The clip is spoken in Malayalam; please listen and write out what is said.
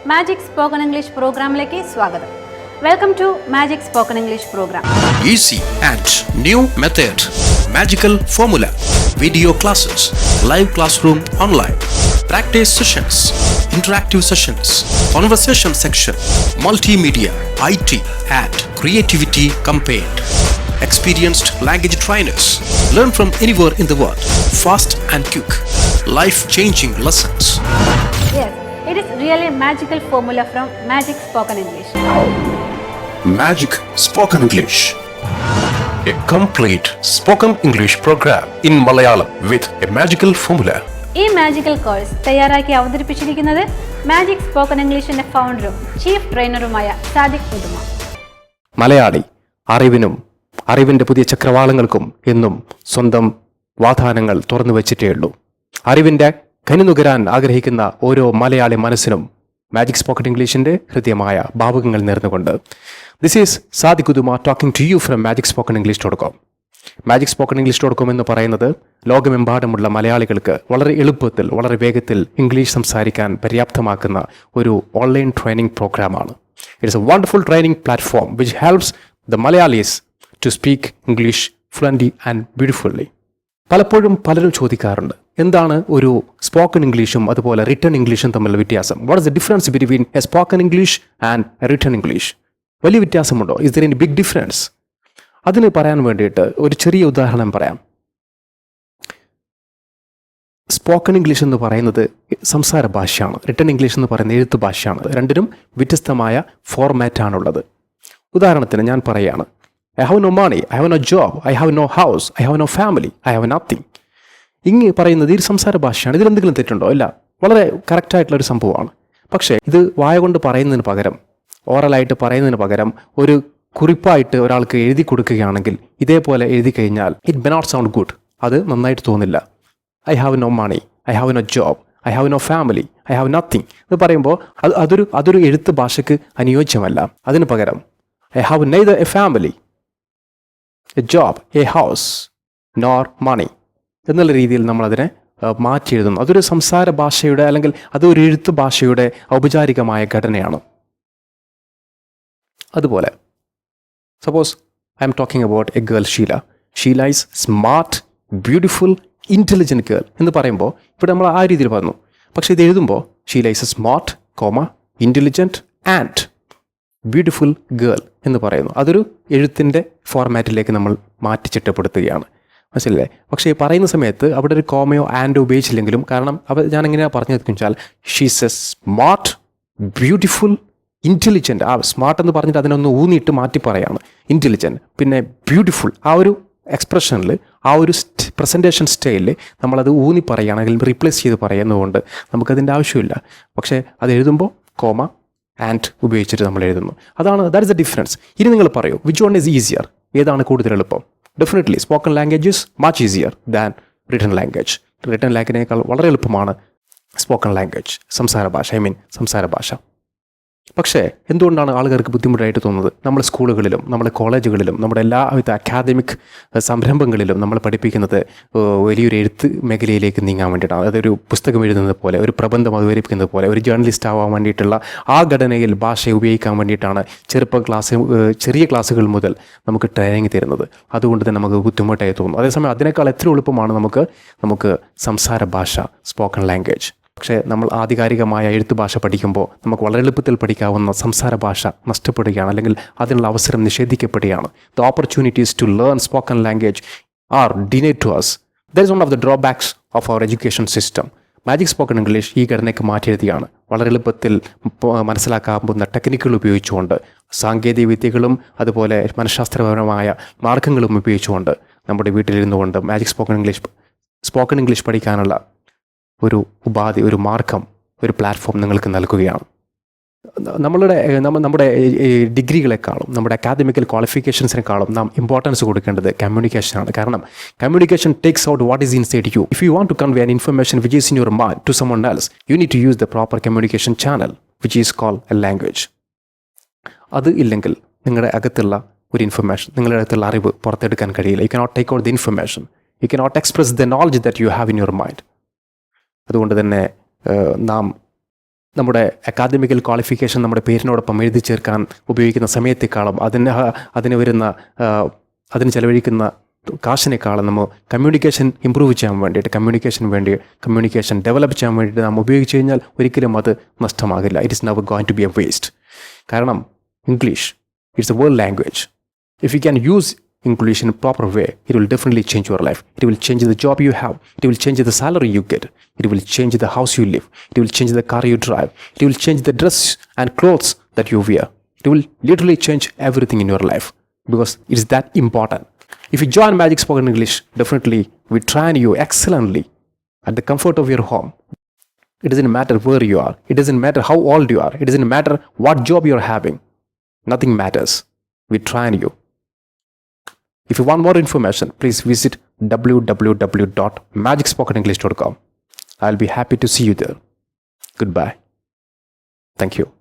മാജിക് സ്പോക്കൺ ഇംഗ്ലീഷ് പ്രോഗ്രാമിലേക്ക് സ്വാഗതം. Welcome to magic spoken English programme. Easy and new method. Magical formula. Video classes. Live classroom online. Practice sessions. Interactive sessions. Conversation section. Multimedia. IT and creativity campaign. Experienced language trainers. Learn from anywhere in the world. Fast and quick. Life-changing lessons. Yes, it is really magical formula from Magic Spoken English. Magic Spoken English. A complete spoken English program in Malayalam with a magical formula. ഈ മാജിക്കൽ കോഴ്സ് തയ്യാറാക്കി അവതരിപ്പിച്ചിരിക്കുന്നത് മാജിക് സ്പോക്കൺ ഇംഗ്ലീഷിന്റെ ഫൗണ്ടറും ചീഫ് ട്രെയിനറുമായ സാദിഖ് ഉദുമ. മലയാളി അറിവിന്റെ പുതിയ ചക്രവാളങ്ങൾക്കും എന്നും സ്വന്തം വാതാനങ്ങൾ തുറന്നു വച്ചിട്ടേയുള്ളൂ. അറിവിന്റെ കനിനുകരാൻ ആഗ്രഹിക്കുന്ന ഓരോ മലയാളി മനസ്സിനും മാജിക് സ്പോക്കൺ ഇംഗ്ലീഷിന്റെ ഹൃദ്യമായ ഭാവുകങ്ങൾ നേർന്നുകൊണ്ട് this is Sadiq Uduma talking to you from magicspokenenglish.com. magicspokenenglish.com എന്ന് പറയുന്നത് ലോകമെമ്പാടുമുള്ള മലയാളികൾക്ക് വളരെ എളുപ്പത്തിൽ വളരെ വേഗത്തിൽ ഇംഗ്ലീഷ് സംസാരിക്കാൻ പര്യാപ്തമാക്കുന്ന ഒരു ഓൺലൈൻ ട്രെയിനിങ് പ്രോഗ്രാമാണ്. It's a wonderful training platform which helps the Malayalis to speak English fluently and beautifully. പലപ്പോഴും പലരും ചോദിക്കാറുണ്ട്, എന്താണ് ഒരു സ്പോക്കൺ ഇംഗ്ലീഷും അതുപോലെ റിട്ടൺ ഇംഗ്ലീഷും തമ്മിലുള്ള വ്യത്യാസം? What is the difference between a spoken English and a written English? വലിയ വ്യത്യാസമുണ്ടോ? Is there any big difference? അതിന് പറയാൻ വേണ്ടിയിട്ട് ഒരു ചെറിയ ഉദാഹരണം പറയാം. സ്പോക്കൺ ഇംഗ്ലീഷ് എന്ന് പറയുന്നത് സംസാര ഭാഷയാണ്, റിട്ടൺ ഇംഗ്ലീഷ് എന്ന് പറയുന്നത് എഴുത്ത് ഭാഷയാണ്. രണ്ടിനും വ്യത്യസ്തമായ ഫോർമാറ്റാണുള്ളത്. ഉദാഹരണത്തിന് ഞാൻ പറയുകയാണ്, I have no money, I have no job, I have no house, I have no family, I have nothing. ഇങ്ങ് പറയുന്നത് ഈ സംസാര ഭാഷയാണ്. ഇതിലെന്തെങ്കിലും തെറ്റുണ്ടോ? ഇല്ല, വളരെ കറക്റ്റായിട്ടുള്ളൊരു സംഭവമാണ്. പക്ഷേ ഇത് വായ കൊണ്ട് പറയുന്നതിന് പകരം, ഓറലായിട്ട് പറയുന്നതിന് പകരം ഒരു കുറിപ്പായിട്ട് ഒരാൾക്ക് എഴുതി കൊടുക്കുകയാണെങ്കിൽ ഇതേപോലെ എഴുതി കഴിഞ്ഞാൽ it may not sound good. അത് നന്നായിട്ട് തോന്നില്ല. I have no money, I have no job, I have no family, I have nothing എന്ന് പറയുമ്പോൾ അതൊരു എഴുത്ത് ഭാഷയ്ക്ക് അനുയോജ്യമല്ല. അതിന് പകരം I have neither a family, a job, a house, nor money എന്നുള്ള രീതിയിൽ നമ്മളതിനെ മാറ്റി എഴുതുന്നു. അതൊരു സംസാര ഭാഷയുടെ അല്ലെങ്കിൽ അതൊരു എഴുത്ത് ഭാഷയുടെ ഔപചാരികമായ ഘടനയാണ്. അതുപോലെ suppose I am talking about a girl Sheela is smart, beautiful, intelligent girl എന്ന് പറയുമ്പോൾ ഇവിടെ നമ്മൾ ആ രീതിയിൽ പറഞ്ഞു. പക്ഷേ ഇത് എഴുതുമ്പോൾ Sheela is a smart, intelligent and beautiful girl എന്ന് പറയുന്നു. അതൊരു എഴുത്തിൻ്റെ ഫോർമാറ്റിലേക്ക് നമ്മൾ മാറ്റി ചിട്ടപ്പെടുത്തുകയാണ്. മനസ്സിലല്ലേ? പക്ഷേ പറയുന്ന സമയത്ത് അവിടെ ഒരു കോമയോ ആൻഡോ ഉപയോഗിച്ചില്ലെങ്കിലും, കാരണം ഞാൻ എങ്ങനെയാണ് പറഞ്ഞത് വെച്ചാൽ she's A smart, beautiful, intelligent. ആ സ്മാർട്ട് എന്ന് പറഞ്ഞിട്ട് അതിനൊന്ന് ഊന്നിയിട്ട് മാറ്റി പറയാണ് ഇൻ്റലിജൻറ്റ്, പിന്നെ ബ്യൂട്ടിഫുൾ. ആ ഒരു എക്സ്പ്രഷനിൽ, ആ ഒരു പ്രസൻറ്റേഷൻ സ്റ്റൈലിൽ നമ്മളത് ഊന്നി പറയുകയാണെങ്കിൽ റീപ്ലേസ് ചെയ്ത് പറയുന്നതുകൊണ്ട് നമുക്കതിൻ്റെ ആവശ്യമില്ല. പക്ഷേ അത് എഴുതുമ്പോൾ കോമ ആൻഡ് ഉപയോഗിച്ചിട്ട് നമ്മൾ എഴുതുന്നു. That is the difference. ഇനി നിങ്ങൾ പറയൂ, വിച്ച് വൺ ഈസ് ഈസിയർ? ഏതാണ് കൂടുതൽ എളുപ്പം? Definitely spoken language is much easier than written language. Written ലാംഗ്വേജിനേക്കാൾ വളരെ എളുപ്പമാണ് സ്പോക്കൺ ലാംഗ്വേജ്, സംസാര ഭാഷ. പക്ഷേ എന്തുകൊണ്ടാണ് ആളുകൾക്ക് ബുദ്ധിമുട്ടായിട്ട് തോന്നുന്നത്? നമ്മുടെ സ്കൂളുകളിലും നമ്മുടെ കോളേജുകളിലും നമ്മുടെ എല്ലാവിധ അക്കാദമിക് സംരംഭങ്ങളിലും നമ്മൾ പഠിപ്പിക്കുന്നത് വലിയൊരു എഴുത്ത് മേഖലയിലേക്ക് നീങ്ങാൻ വേണ്ടിയിട്ടാണ്. അതൊരു പുസ്തകം എഴുതുന്നത് പോലെ, ഒരു പ്രബന്ധം അവതരിപ്പിക്കുന്നത് പോലെ, ഒരു ജേർണലിസ്റ്റ് ആവാൻ വേണ്ടിയിട്ടുള്ള ആ ഘടനയിൽ ഭാഷ ഉപയോഗിക്കാൻ വേണ്ടിയിട്ടാണ് ചെറിയ ക്ലാസ്സുകൾ മുതൽ നമുക്ക് ട്രെയിനിങ് തരുന്നത്. അതുകൊണ്ട് തന്നെ നമുക്ക് ബുദ്ധിമുട്ടായി തോന്നും. അതേസമയം അതിനേക്കാൾ എത്ര എളുപ്പമാണ് നമുക്ക് സംസാര ഭാഷ, സ്പോക്കൺ ലാംഗ്വേജ്. പക്ഷേ നമ്മൾ ആധികാരികമായ എഴുത്ത് ഭാഷ പഠിക്കുമ്പോൾ നമുക്ക് വളരെ എളുപ്പത്തിൽ പഠിക്കാവുന്ന സംസാര ഭാഷ നഷ്ടപ്പെടുകയാണ്, അല്ലെങ്കിൽ അതിനുള്ള അവസരം നിഷേധിക്കപ്പെടുകയാണ്. The opportunities to learn spoken language are denied to us. That is one of the drawbacks of our education system. Magic spoken English ഈ ഘടനയ്ക്ക് മാറ്റിയെഴുതിയാണ്. വളരെ എളുപ്പത്തിൽ മനസ്സിലാക്കാവുന്ന ടെക്നിക്കുകൾ ഉപയോഗിച്ചുകൊണ്ട്, സാങ്കേതിക അതുപോലെ മനഃശാസ്ത്രപരമായ മാർഗങ്ങളും ഉപയോഗിച്ചുകൊണ്ട് നമ്മുടെ വീട്ടിലിരുന്നു കൊണ്ട് മാജിക് സ്പോക്കൺ ഇംഗ്ലീഷ് പഠിക്കാനുള്ള ഒരു ഉപാധി, ഒരു മാർഗം, ഒരു പ്ലാറ്റ്ഫോം നിങ്ങൾക്ക് നൽകുകയാണ്. നമ്മുടെ ഡിഗ്രികളെക്കാളും നമ്മുടെ അക്കാദമിക്കൽ ക്വാളിഫിക്കേഷൻസിനെക്കാളും നാം ഇമ്പോർട്ടൻസ് കൊടുക്കേണ്ടത് കമ്മ്യൂണിക്കേഷനാണ്. കാരണം communication takes out what is inside you. If you want to convey an information which is in your mind to someone else, you need to use the proper communication channel which is called a language. അത് ഇല്ലെങ്കിൽ നിങ്ങളുടെ അകത്തുള്ള ഒരു ഇൻഫർമേഷൻ, നിങ്ങളുടെ അകത്തുള്ള അറിവ് പുറത്തെടുക്കാൻ കഴിയില്ല. You cannot take out the information, you cannot express the knowledge that you have in your mind. അതുകൊണ്ട് തന്നെ നാം നമ്മുടെ അക്കാദമിക്കൽ ക്വാളിഫിക്കേഷൻ നമ്മുടെ പേരിനോടൊപ്പം എഴുതി ചേർക്കാൻ ഉപയോഗിക്കുന്ന സമയത്തേക്കാളും അതിന് ചെലവഴിക്കുന്ന കാശിനേക്കാളും നമ്മൾ കമ്മ്യൂണിക്കേഷൻ ഇമ്പ്രൂവ് ചെയ്യാൻ വേണ്ടിയിട്ട് കമ്മ്യൂണിക്കേഷൻ ഡെവലപ്പ് ചെയ്യാൻ വേണ്ടിയിട്ട് നാം ഉപയോഗിച്ച് കഴിഞ്ഞാൽ ഒരിക്കലും അത് നഷ്ടമാകില്ല. It is never going to be a waste. കാരണം English it's a world language. If you can use English in a proper way, it will definitely change your life. It will change the job you have. It will change the salary you get. It will change the house you live. It will change the car you drive. It will change the dress and clothes that you wear. It will literally change everything in your life because it is that important. If you join Magic Spoken English, definitely we train you excellently at the comfort of your home. It doesn't matter where you are. It doesn't matter how old you are. It doesn't matter what job you are having. Nothing matters. We train you. If you want more information, please visit www.magicspokenenglish.com. I'll be happy to see you there. Goodbye. Thank you.